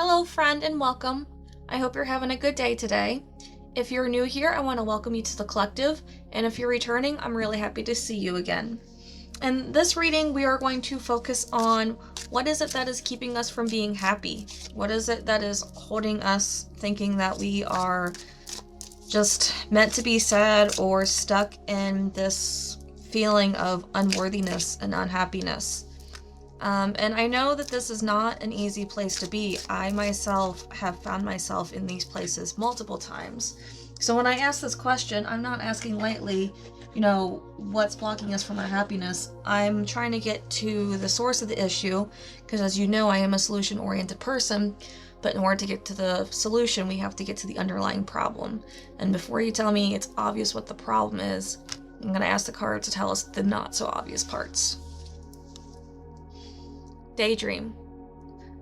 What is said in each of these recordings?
Hello, friend, and welcome. I hope you're having a good day today. If you're new here, I want to welcome you to the collective, and if you're returning, I'm really happy to see you again. In this reading, we are going to focus on what is it that is keeping us from being happy? What is it that is holding us thinking that we are just meant to be sad or stuck in this feeling of unworthiness and unhappiness? And I know that this is not an easy place to be. I myself have found myself in these places multiple times. So when I ask this question, I'm not asking lightly, what's blocking us from our happiness. I'm trying to get to the source of the issue, because as you know, I am a solution-oriented person, but in order to get to the solution, we have to get to the underlying problem. And before you tell me it's obvious what the problem is, I'm going to ask the card to tell us the not so obvious parts. Daydream.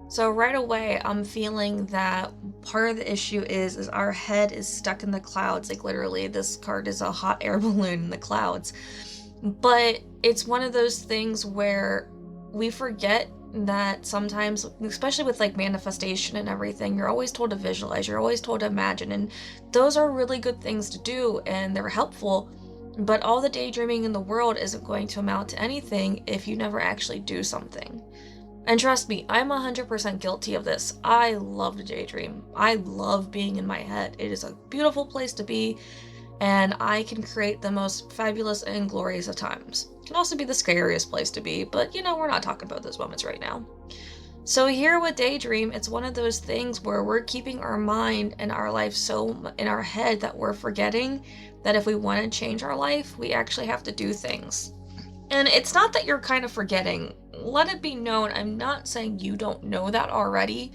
So right away, I'm feeling that part of the issue is our head is stuck in the clouds. Like literally, this card is a hot air balloon in the clouds. But it's one of those things where we forget that sometimes, especially with like manifestation and everything, you're always told to visualize, you're always told to imagine, and those are really good things to do and they're helpful. But all the daydreaming in the world isn't going to amount to anything if you never actually do something. And trust me, I'm 100% guilty of this. I love to daydream. I love being in my head. It is a beautiful place to be, and I can create the most fabulous and glorious of times. It can also be the scariest place to be, but we're not talking about those moments right now. So here with daydream, it's one of those things where we're keeping our mind and our life so in our head that we're forgetting that if we want to change our life, we actually have to do things. And it's not that you're kind of forgetting. Let it be known, I'm not saying you don't know that already,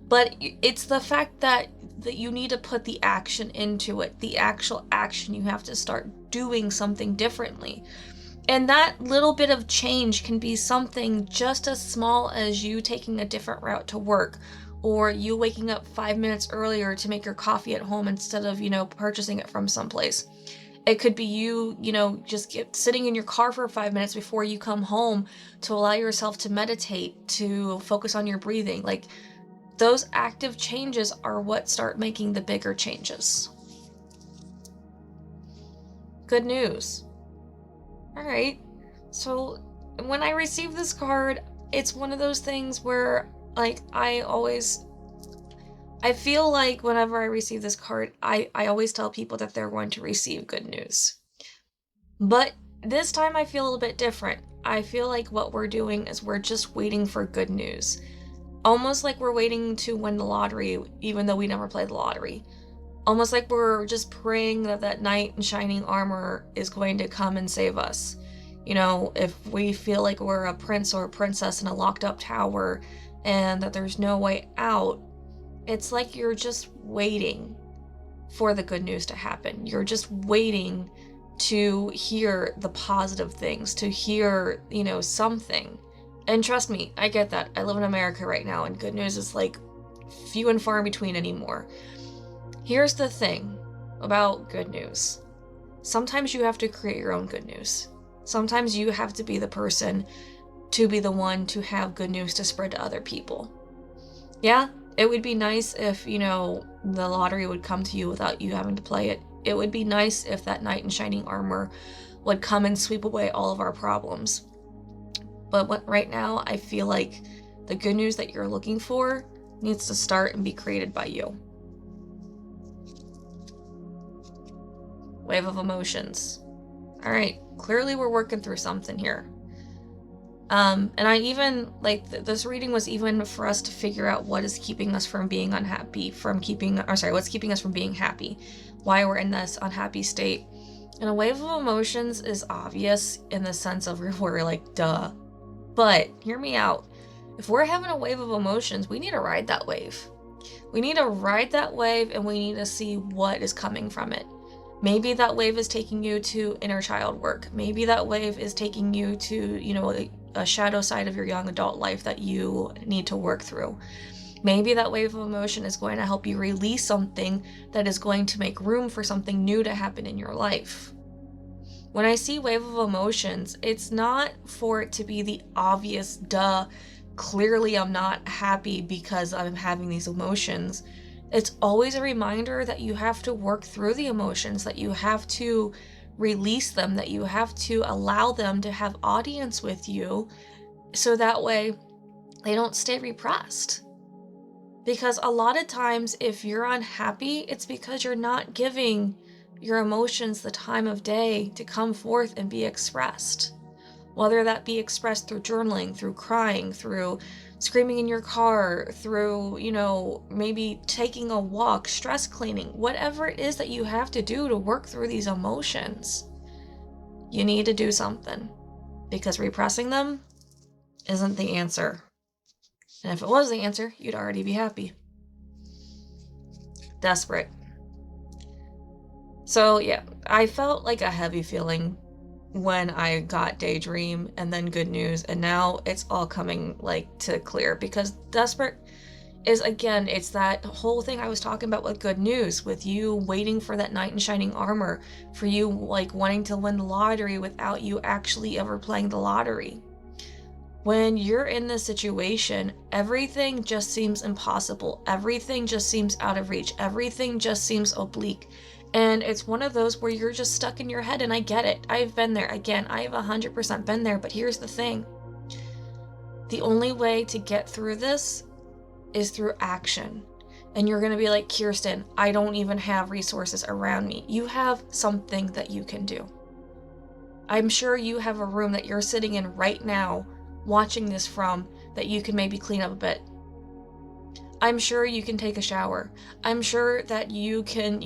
but it's the fact that you need to put the action into it. The actual action, you have to start doing something differently. And that little bit of change can be something just as small as you taking a different route to work, or you waking up 5 minutes earlier to make your coffee at home instead of, purchasing it from someplace. It could be you, just sitting in your car for 5 minutes before you come home to allow yourself to meditate, to focus on your breathing. Like, those active changes are what start making the bigger changes. Good news. All right. So when I receive this card, it's one of those things where, like, I feel like whenever I receive this card, I always tell people that they're going to receive good news. But this time I feel a little bit different. I feel like what we're doing is we're just waiting for good news. Almost like we're waiting to win the lottery, even though we never play the lottery. Almost like we're just praying that that knight in shining armor is going to come and save us. If we feel like we're a prince or a princess in a locked up tower and that there's no way out, it's like you're just waiting for the good news to happen. You're just waiting to hear the positive things, to hear, something. And trust me, I get that. I live in America right now, and good news is like few and far in between anymore. Here's the thing about good news. Sometimes you have to create your own good news. Sometimes you have to be the person to be the one to have good news to spread to other people. Yeah, it would be nice if, the lottery would come to you without you having to play it. It would be nice if that knight in shining armor would come and sweep away all of our problems. But right now, I feel like the good news that you're looking for needs to start and be created by you. Wave of emotions. All right, clearly we're working through something here. And I even, this reading was even for us to figure out what is keeping us from being unhappy, what's keeping us from being happy, why we're in this unhappy state. And a wave of emotions is obvious in the sense of we're like, duh. But hear me out. If we're having a wave of emotions, we need to ride that wave. We need to ride that wave and we need to see what is coming from it. Maybe that wave is taking you to inner child work. Maybe that wave is taking you to, a shadow side of your young adult life that you need to work through. Maybe that wave of emotion is going to help you release something that is going to make room for something new to happen in your life. When I see wave of emotions, it's not for it to be the obvious, duh, clearly I'm not happy because I'm having these emotions. It's always a reminder that you have to work through the emotions, that you have to release them, that you have to allow them to have audience with you, so that way they don't stay repressed. Because a lot of times, if you're unhappy, it's because you're not giving your emotions the time of day to come forth and be expressed. Whether that be expressed through journaling, through crying, through screaming in your car, through, maybe taking a walk, stress cleaning, whatever it is that you have to do to work through these emotions, you need to do something, because repressing them isn't the answer. And if it was the answer, you'd already be happy. Desperate. So yeah, I felt like a heavy feeling when I got Daydream and then Good News, and now it's all coming to clear, because desperate is, again, it's that whole thing I was talking about with Good News, with you waiting for that knight in shining armor, for you wanting to win the lottery without you actually ever playing the lottery. When you're in this situation, everything just seems impossible. Everything just seems out of reach. Everything just seems oblique. And it's one of those where you're just stuck in your head, and I get it. I've been there. Again, I've 100% been there, but here's the thing. The only way to get through this is through action. And you're going to be like, Kirsten, I don't even have resources around me. You have something that you can do. I'm sure you have a room that you're sitting in right now watching this from that you can maybe clean up a bit. I'm sure you can take a shower. I'm sure that you can,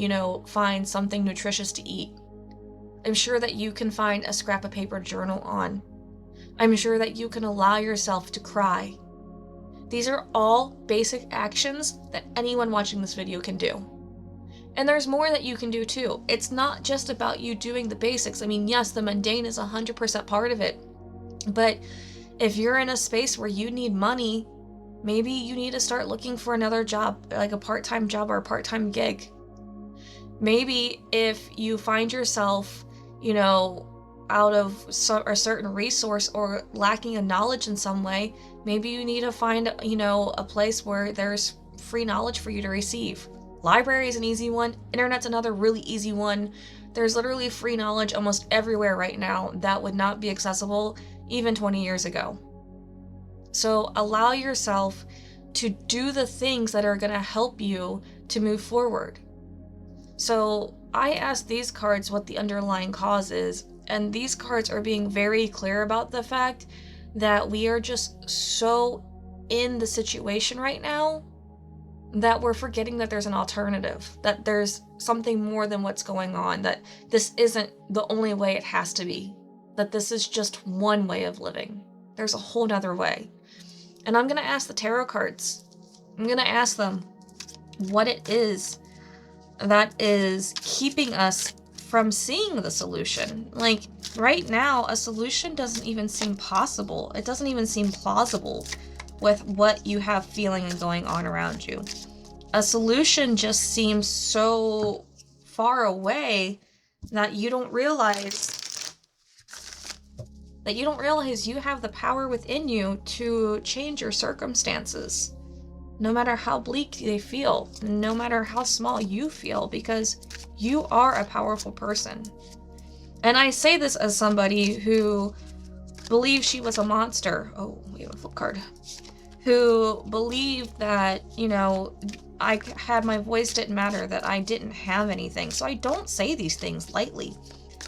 find something nutritious to eat. I'm sure that you can find a scrap of paper to journal on. I'm sure that you can allow yourself to cry. These are all basic actions that anyone watching this video can do. And there's more that you can do too. It's not just about you doing the basics. I mean, yes, the mundane is 100% part of it. But if you're in a space where you need money, maybe you need to start looking for another job, like a part-time job or a part-time gig. Maybe if you find yourself, out of a certain resource or lacking a knowledge in some way, maybe you need to find, a place where there's free knowledge for you to receive. Library is an easy one. Internet's another really easy one. There's literally free knowledge almost everywhere right now that would not be accessible even 20 years ago. So allow yourself to do the things that are going to help you to move forward. So I asked these cards what the underlying cause is, and these cards are being very clear about the fact that we are just so in the situation right now that we're forgetting that there's an alternative, that there's something more than what's going on, that this isn't the only way it has to be, that this is just one way of living. There's a whole nother way. And I'm going to ask the tarot cards. I'm going to ask them what it is that is keeping us from seeing the solution. Right now, a solution doesn't even seem possible. It doesn't even seem plausible with what you have feeling and going on around you. A solution just seems so far away that you don't realize you have the power within you to change your circumstances, no matter how bleak they feel, no matter how small you feel, because you are a powerful person. And I say this as somebody who believed she was a monster. Oh, we have a flip card. Who believed that, my voice didn't matter, that I didn't have anything. So I don't say these things lightly.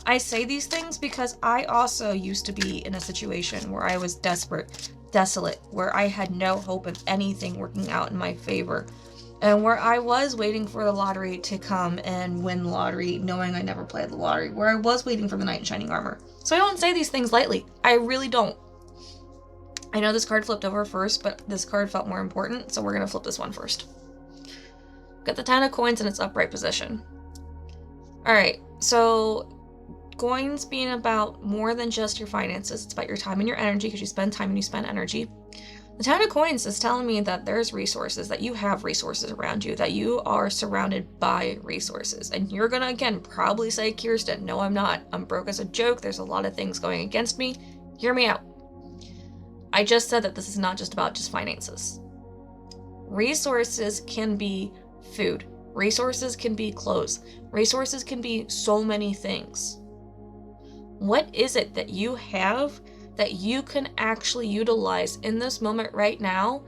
I say these things because I also used to be in a situation where I was desperate, desolate, where I had no hope of anything working out in my favor, and where I was waiting for the lottery to come and win the lottery, knowing I never played the lottery, where I was waiting for the knight in shining armor. So I don't say these things lightly. I really don't. I know this card flipped over first, but this card felt more important, so we're going to flip this one first. Got the 10 of coins in its upright position. Alright, so coins being about more than just your finances. It's about your time and your energy, because you spend time and you spend energy. The 10 of coins is telling me that there's resources, that you have resources around you, that you are surrounded by resources. And you're going to, again, probably say, Kirsten, no, I'm not. I'm broke as a joke. There's a lot of things going against me. Hear me out. I just said that this is not just about just finances. Resources can be food. Resources can be clothes. Resources can be so many things. What is it that you have that you can actually utilize in this moment right now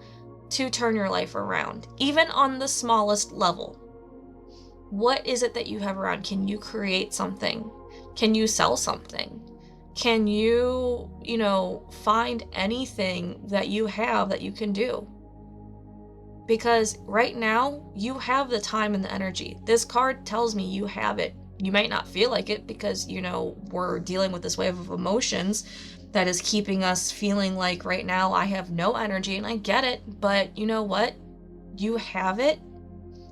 to turn your life around, even on the smallest level? What is it that you have around? Can you create something? Can you sell something? Can you, find anything that you have that you can do? Because right now, you have the time and the energy. This card tells me you have it. You might not feel like it because, we're dealing with this wave of emotions that is keeping us feeling like right now I have no energy, and I get it, but you know what? You have it.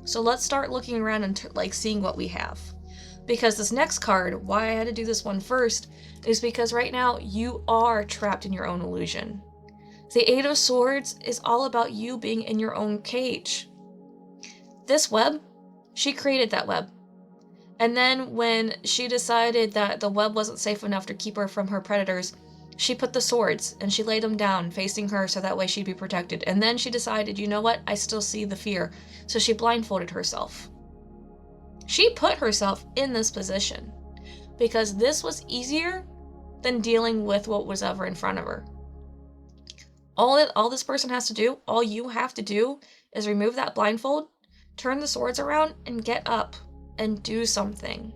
So let's start looking around and seeing what we have. Because this next card, why I had to do this one first, is because right now you are trapped in your own illusion. The Eight of Swords is all about you being in your own cage. This web, she created that web. And then when she decided that the web wasn't safe enough to keep her from her predators, she put the swords and she laid them down facing her so that way she'd be protected. And then she decided, you know what? I still see the fear. So she blindfolded herself. She put herself in this position because this was easier than dealing with what was ever in front of her. All this person has to do, all you have to do is remove that blindfold, turn the swords around, and get up and do something.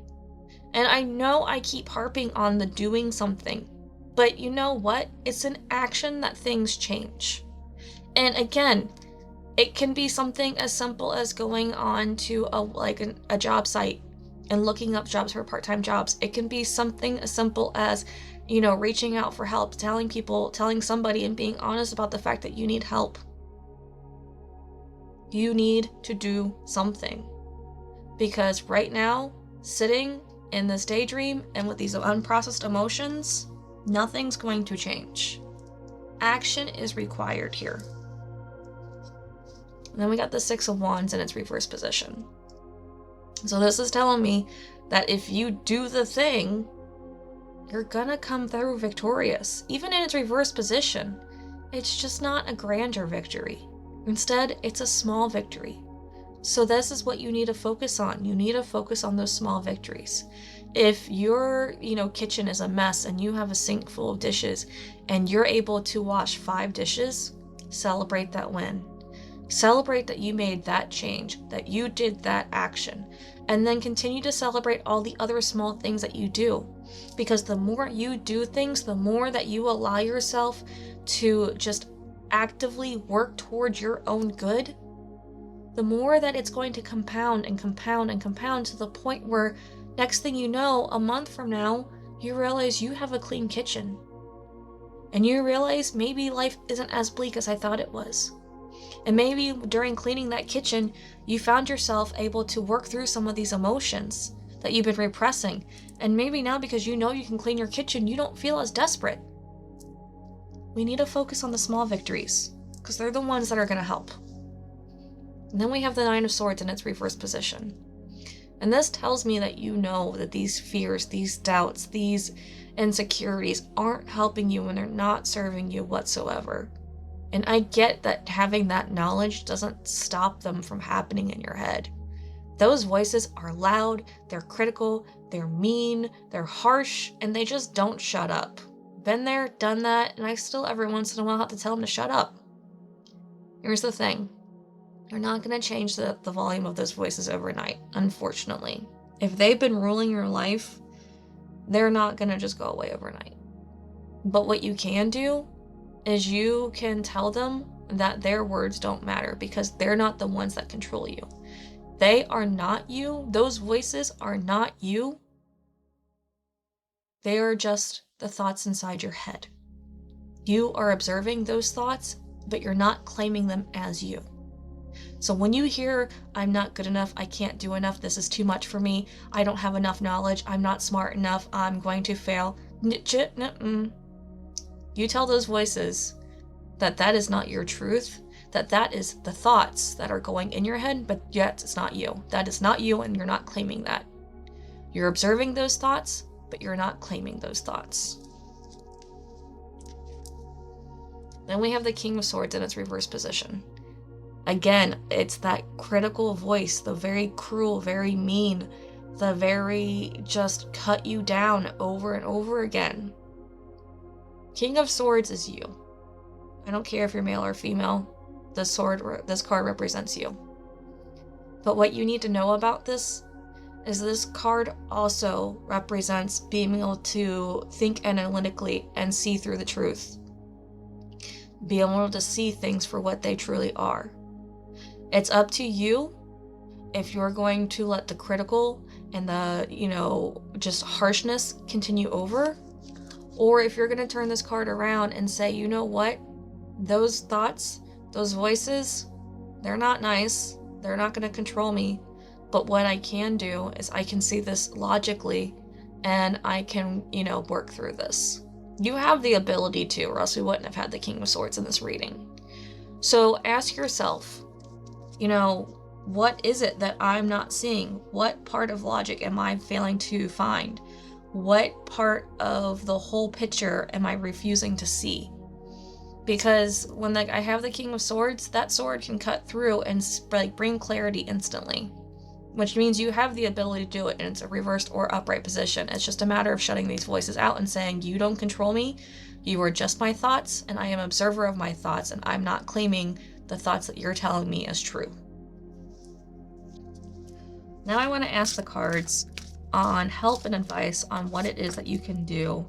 And I know I keep harping on the doing something, but you know what? It's an action that things change. And again, it can be something as simple as going on to a job site and looking up jobs for part-time jobs. It can be something as simple as, reaching out for help, telling somebody and being honest about the fact that you need help. You need to do something. Because right now, sitting in this daydream and with these unprocessed emotions, nothing's going to change. Action is required here. And then we got the Six of Wands in its reverse position. So this is telling me that if you do the thing, you're gonna come through victorious. Even in its reverse position, it's just not a grandeur victory. Instead, it's a small victory. So this is what you need to focus on. You need to focus on those small victories. If your, kitchen is a mess and you have a sink full of dishes and you're able to wash 5 dishes, celebrate that win. Celebrate that you made that change, that you did that action, and then continue to celebrate all the other small things that you do. Because the more you do things, the more that you allow yourself to just actively work towards your own good, the more that it's going to compound and compound and compound to the point where next thing you know, a month from now, you realize you have a clean kitchen. And you realize maybe life isn't as bleak as I thought it was. And maybe during cleaning that kitchen, you found yourself able to work through some of these emotions that you've been repressing. And maybe now, because you know you can clean your kitchen, you don't feel as desperate. We need to focus on the small victories, because they're the ones that are going to help. And then we have the Nine of Swords in its reverse position. And this tells me that you know that these fears, these doubts, these insecurities aren't helping you and they're not serving you whatsoever. And I get that having that knowledge doesn't stop them from happening in your head. Those voices are loud, they're critical, they're mean, they're harsh, and they just don't shut up. Been there, done that, and I still every once in a while have to tell them to shut up. Here's the thing. You're not going to change the volume of those voices overnight, unfortunately. If they've been ruling your life, they're not going to just go away overnight. But what you can do is you can tell them that their words don't matter because they're not the ones that control you. They are not you. Those voices are not you. They are just the thoughts inside your head. You are observing those thoughts, but you're not claiming them as you. So when you hear, I'm not good enough, I can't do enough, this is too much for me, I don't have enough knowledge, I'm not smart enough, I'm going to fail. You tell those voices that that is not your truth, that that is the thoughts that are going in your head, but yet it's not you. That is not you, and you're not claiming that. You're observing those thoughts, but you're not claiming those thoughts. Then we have the King of Swords in its reverse position. Again, it's that critical voice, the very cruel, very mean, the very just cut you down over and over again. King of Swords is you. I don't care if you're male or female. This card represents you. But what you need to know about this is this card also represents being able to think analytically and see through the truth. Be able to see things for what they truly are. It's up to you if you're going to let the critical and the, just harshness continue over, or if you're going to turn this card around and say, you know what? Those thoughts, those voices, they're not nice. They're not going to control me. But what I can do is I can see this logically and I can, work through this. You have the ability to, or else we wouldn't have had the King of Swords in this reading. So ask yourself, what is it that I'm not seeing? What part of logic am I failing to find? What part of the whole picture am I refusing to see? Because when I have the King of Swords, that sword can cut through and bring clarity instantly, which means you have the ability to do it in its reversed or upright position. It's just a matter of shutting these voices out and saying, you don't control me, you are just my thoughts, and I am an observer of my thoughts, and I'm not claiming the thoughts that you're telling me as true. Now I want to ask the cards on help and advice on what it is that you can do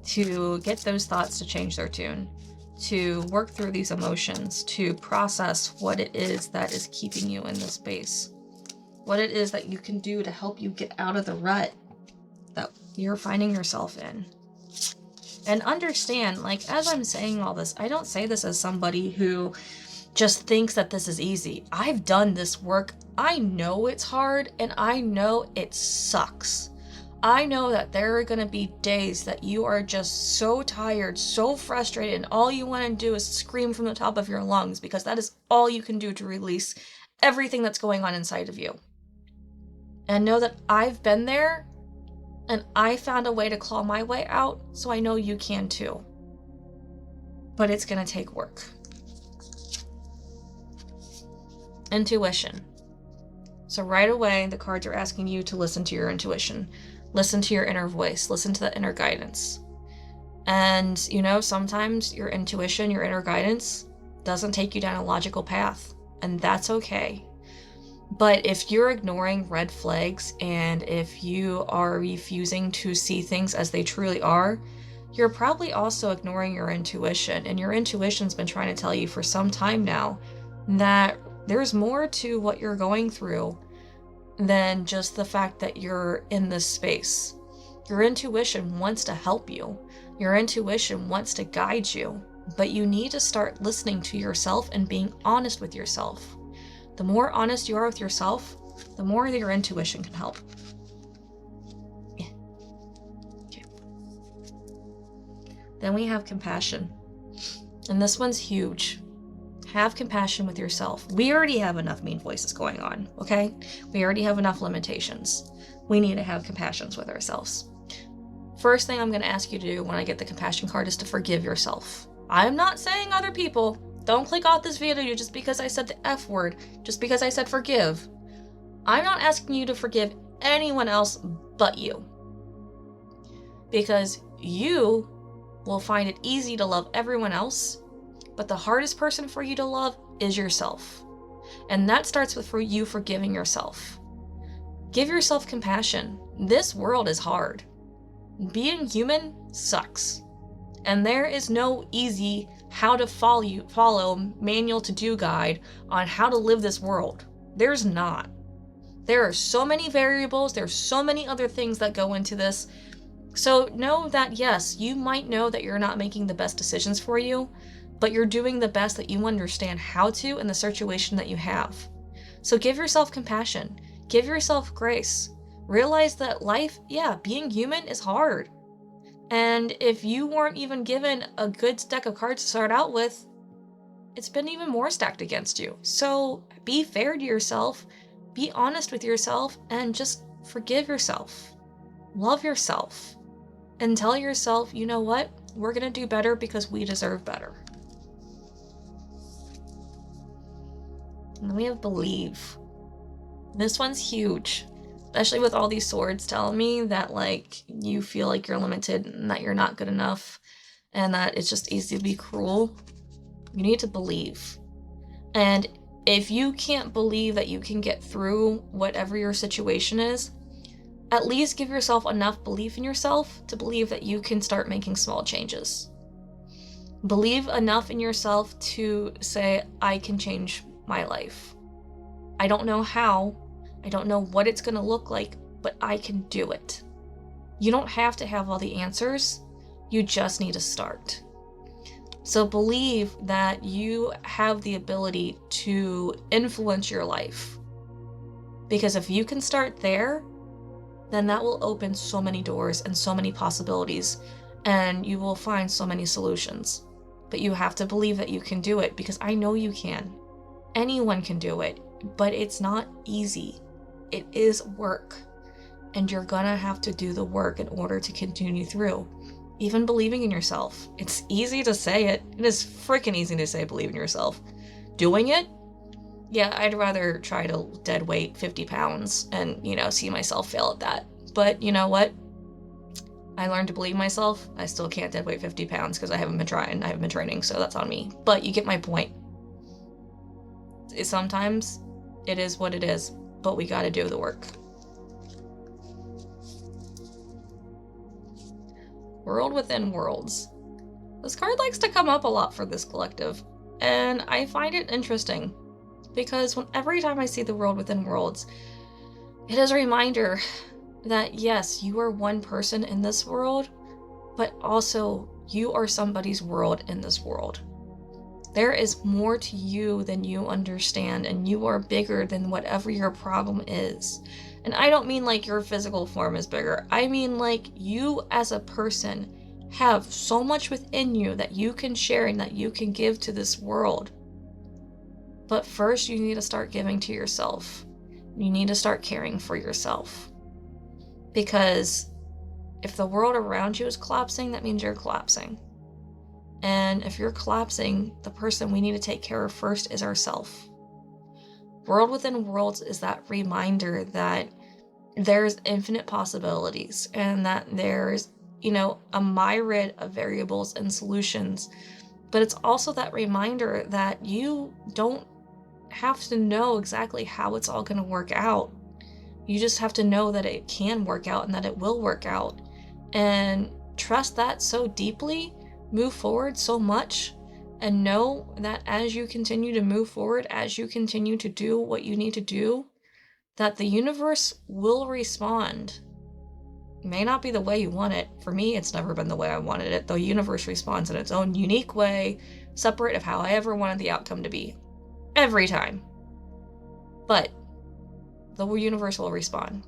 to get those thoughts to change their tune, to work through these emotions, to process what it is that is keeping you in this space, what it is that you can do to help you get out of the rut that you're finding yourself in. And understand, as I'm saying all this, I don't say this as somebody who just thinks that this is easy. I've done this work. I know it's hard and I know it sucks. I know that there are going to be days that you are just so tired, so frustrated, and all you want to do is scream from the top of your lungs because that is all you can do to release everything that's going on inside of you. And know that I've been there and I found a way to claw my way out, so I know you can too. But it's going to take work. Intuition. So right away, the cards are asking you to listen to your intuition. Listen to your inner voice. Listen to that inner guidance. And, sometimes your intuition, your inner guidance doesn't take you down a logical path. And that's okay. But if you're ignoring red flags and if you are refusing to see things as they truly are, you're probably also ignoring your intuition. And your intuition's been trying to tell you for some time now that there's more to what you're going through than just the fact that you're in this space. Your intuition wants to help you. Your intuition wants to guide you, but you need to start listening to yourself and being honest with yourself. The more honest you are with yourself, the more your intuition can help. Yeah. Okay. Then we have compassion. And this one's huge. Have compassion with yourself. We already have enough mean voices going on, okay? We already have enough limitations. We need to have compassions with ourselves. First thing I'm going to ask you to do when I get the compassion card is to forgive yourself. I'm not saying other people. Don't click off this video just because I said the F word, just because I said forgive. I'm not asking you to forgive anyone else but you. Because you will find it easy to love everyone else, but the hardest person for you to love is yourself. And that starts with you forgiving yourself. Give yourself compassion. This world is hard. Being human sucks. And there is no easy how to follow manual to do guide on how to live this world. There's not. There are so many variables. There's so many other things that go into this. So know that yes, you might know that you're not making the best decisions for you, but you're doing the best that you understand how to in the situation that you have. So give yourself compassion. Give yourself grace. Realize that life, being human is hard. And if you weren't even given a good deck of cards to start out with, it's been even more stacked against you. So be fair to yourself, be honest with yourself, and just forgive yourself. Love yourself. And tell yourself, you know what? We're going to do better because we deserve better. And then we have believe. This one's huge, especially with all these swords telling me that, like, you feel like you're limited and that you're not good enough and that it's just easy to be cruel. You need to believe. And if you can't believe that you can get through whatever your situation is, at least give yourself enough belief in yourself to believe that you can start making small changes. Believe enough in yourself to say, I can change my life. I don't know how, I don't know what it's going to look like, but I can do it. You don't have to have all the answers, you just need to start. So believe that you have the ability to influence your life. Because if you can start there, then that will open so many doors and so many possibilities, and you will find so many solutions. But you have to believe that you can do it, because I know you can. Anyone can do it, but it's not easy. It is work, and you're gonna have to do the work in order to continue through. Even believing in yourself. It's easy to say it. It is freaking easy to say believe in yourself. Doing it? Yeah, I'd rather try to dead weight 50 pounds and, see myself fail at that. But you know what? I learned to believe in myself. I still can't dead weight 50 pounds because I haven't been trying. I haven't been training, so that's on me. But you get my point. Sometimes it is what it is, but we gotta do the work. World within worlds. This card likes to come up a lot for this collective, and I find it interesting because every time I see the world within worlds, it is a reminder that yes, you are one person in this world, but also you are somebody's world in this world. There is more to you than you understand, and you are bigger than whatever your problem is. And I don't mean like your physical form is bigger. I mean like you as a person have so much within you that you can share and that you can give to this world. But first you need to start giving to yourself. You need to start caring for yourself. Because if the world around you is collapsing, that means you're collapsing. And if you're collapsing, the person we need to take care of first is ourselves. World within worlds is that reminder that there's infinite possibilities and that there's, a myriad of variables and solutions. But it's also that reminder that you don't have to know exactly how it's all going to work out. You just have to know that it can work out and that it will work out. And trust that so deeply, move forward so much, and know that as you continue to move forward, as you continue to do what you need to do, that the universe will respond. It may not be the way you want it. For me, it's never been the way I wanted it. The universe responds in its own unique way, separate of how I ever wanted the outcome to be. Every time. But the universe will respond.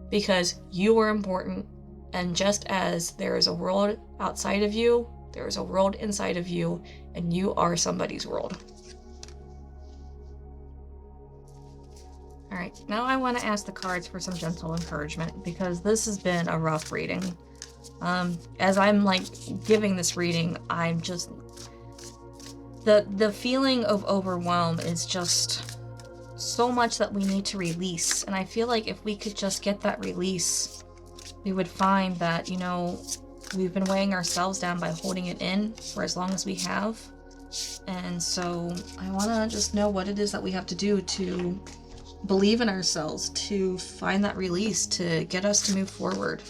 Because you are important, and just as there is a world outside of you, there is a world inside of you, and you are somebody's world. Alright, now I want to ask the cards for some gentle encouragement, because this has been a rough reading. As I'm giving this reading, I'm just... The feeling of overwhelm is just so much that we need to release. And I feel like if we could just get that release, we would find that, we've been weighing ourselves down by holding it in for as long as we have. And so I want to just know what it is that we have to do to believe in ourselves, to find that release, to get us to move forward.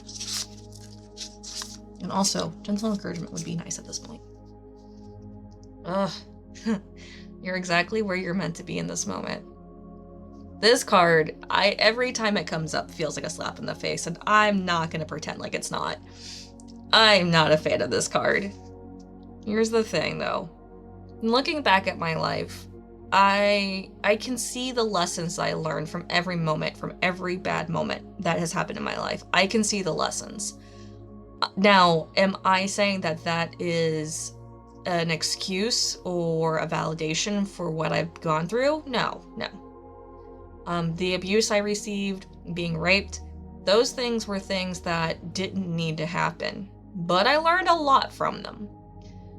And also, gentle encouragement would be nice at this point. Ugh. You're exactly where you're meant to be in this moment. This card, every time it comes up, feels like a slap in the face, and I'm not going to pretend like it's not. I'm not a fan of this card. Here's the thing, though. Looking back at my life, I can see the lessons I learned from every moment, from every bad moment that has happened in my life. I can see the lessons. Now, am I saying that that is an excuse or a validation for what I've gone through? No. The abuse I received, being raped, those things were things that didn't need to happen. But I learned a lot from them.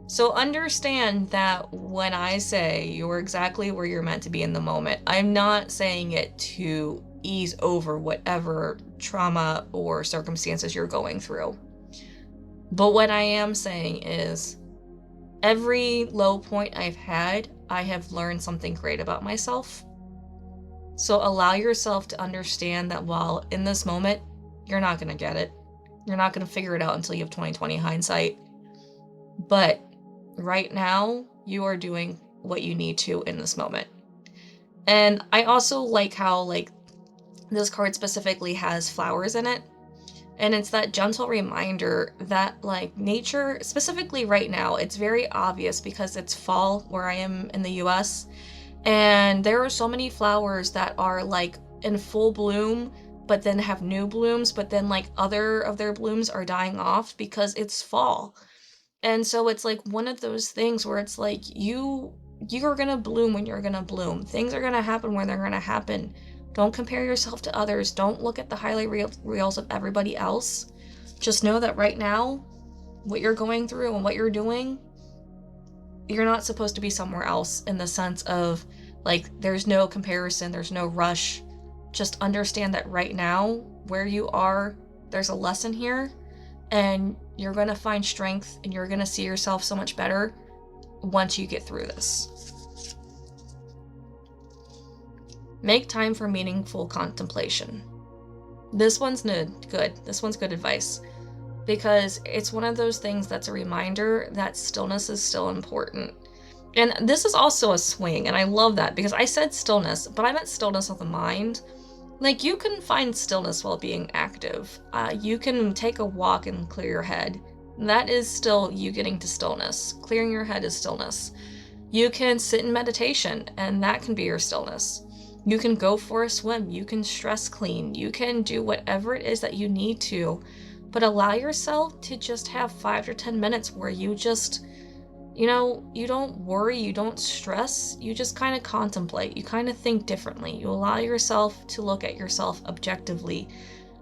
So understand that when I say you're exactly where you're meant to be in the moment, I'm not saying it to ease over whatever trauma or circumstances you're going through. But what I am saying is every low point I've had, I have learned something great about myself. So allow yourself to understand that while in this moment, you're not going to get it. You're not going to figure it out until you have 2020 hindsight. But right now, you are doing what you need to in this moment. And I also like how like this card specifically has flowers in it. And it's that gentle reminder that like nature, specifically right now, it's very obvious because it's fall where I am in the US. And there are so many flowers that are like in full bloom, but then have new blooms, but then like other of their blooms are dying off because it's fall. And so it's like one of those things where it's like you're gonna bloom when you're gonna bloom. Things are gonna happen when they're gonna happen. Don't compare yourself to others. Don't look at the highlight reels of everybody else. Just know that right now, what you're going through and what you're doing, you're not supposed to be somewhere else in the sense of like there's no comparison, there's no rush. Just understand that right now, where you are, there's a lesson here, and you're going to find strength and you're going to see yourself so much better once you get through this. Make time for meaningful contemplation. This one's good. This one's good advice because it's one of those things that's a reminder that stillness is still important. And this is also a swing, and I love that because I said stillness, but I meant stillness of the mind. Like, you can find stillness while being active. You can take a walk and clear your head. That is still you getting to stillness. Clearing your head is stillness. You can sit in meditation, and that can be your stillness. You can go for a swim. You can stress clean. You can do whatever it is that you need to, but allow yourself to just have 5 or 10 minutes where you just, you don't worry, you don't stress, you just kind of contemplate, you kind of think differently. You allow yourself to look at yourself objectively,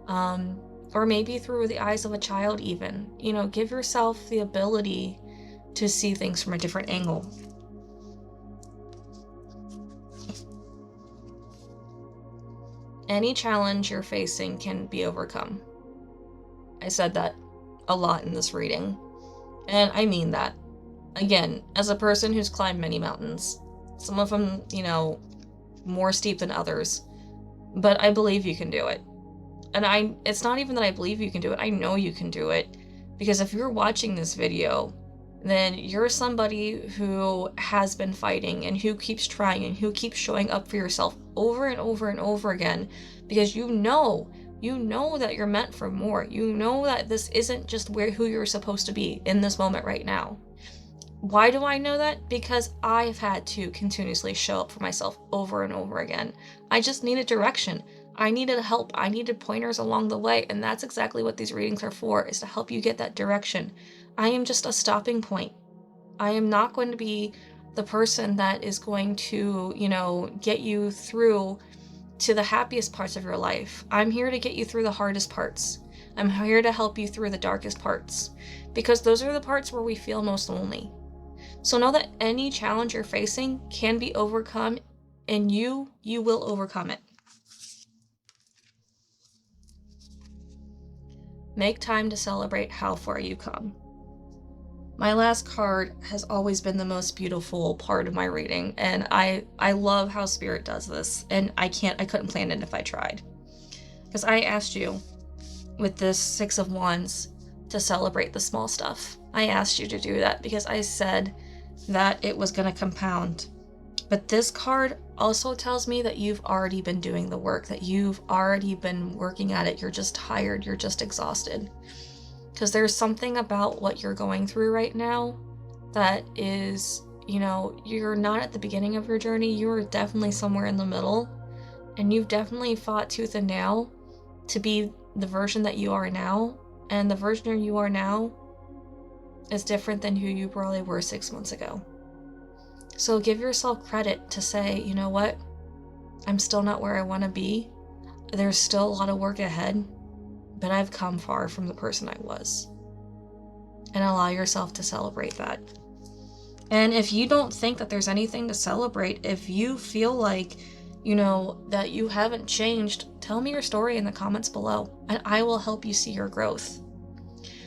or maybe through the eyes of a child even. Give yourself the ability to see things from a different angle. Any challenge you're facing can be overcome. I said that a lot in this reading, and I mean that. Again, as a person who's climbed many mountains, some of them, more steep than others, but I believe you can do it. And it's not even that I believe you can do it, I know you can do it, because if you're watching this video, then you're somebody who has been fighting and who keeps trying and who keeps showing up for yourself over and over and over again, because you know that you're meant for more. You know that this isn't just who you're supposed to be in this moment right now. Why do I know that? Because I've had to continuously show up for myself over and over again. I just needed direction. I needed help. I needed pointers along the way. And that's exactly what these readings are for, is to help you get that direction. I am just a stopping point. I am not going to be the person that is going to, get you through to the happiest parts of your life. I'm here to get you through the hardest parts. I'm here to help you through the darkest parts, because those are the parts where we feel most lonely. So know that any challenge you're facing can be overcome, and you will overcome it. Make time to celebrate how far you come. My last card has always been the most beautiful part of my reading, and I love how Spirit does this, and I couldn't plan it if I tried. Because I asked you with this Six of Wands to celebrate the small stuff. I asked you to do that because I said that it was going to compound. But this card also tells me that you've already been doing the work, that you've already been working at it. You're just tired, you're just exhausted. Because there's something about what you're going through right now that is, you're not at the beginning of your journey, you're definitely somewhere in the middle, and you've definitely fought tooth and nail to be the version that you are now, and the version you are now is different than who you probably were 6 months ago. So give yourself credit to say, you know what? I'm still not where I want to be. There's still a lot of work ahead, but I've come far from the person I was. And allow yourself to celebrate that. And if you don't think that there's anything to celebrate, if you feel like, that you haven't changed, tell me your story in the comments below, and I will help you see your growth.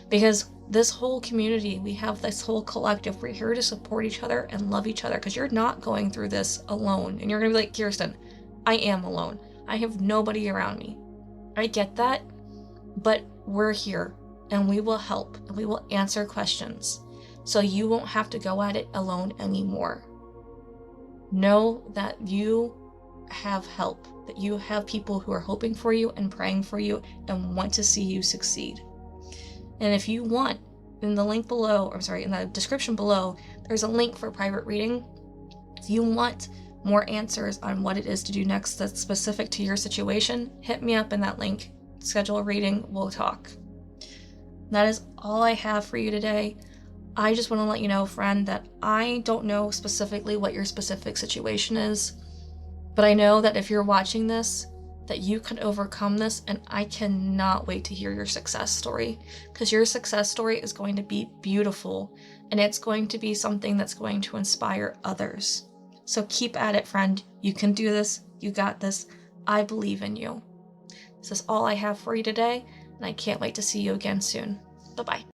Because this whole community, we have this whole collective, we're here to support each other and love each other, because you're not going through this alone. And you're going to be like, Kirsten, I am alone. I have nobody around me. I get that, but we're here and we will help and we will answer questions so you won't have to go at it alone anymore. Know that you have help, that you have people who are hoping for you and praying for you and want to see you succeed. And if you want, in the link below, in the description below, there's a link for private reading. If you want more answers on what it is to do next that's specific to your situation, hit me up in that link. Schedule a reading, we'll talk. That is all I have for you today. I just want to let you know, friend, that I don't know specifically what your specific situation is, but I know that if you're watching this, that you can overcome this, and I cannot wait to hear your success story, because your success story is going to be beautiful, and it's going to be something that's going to inspire others. So keep at it, friend. You can do this. You got this. I believe in you. This is all I have for you today, and I can't wait to see you again soon. Bye-bye.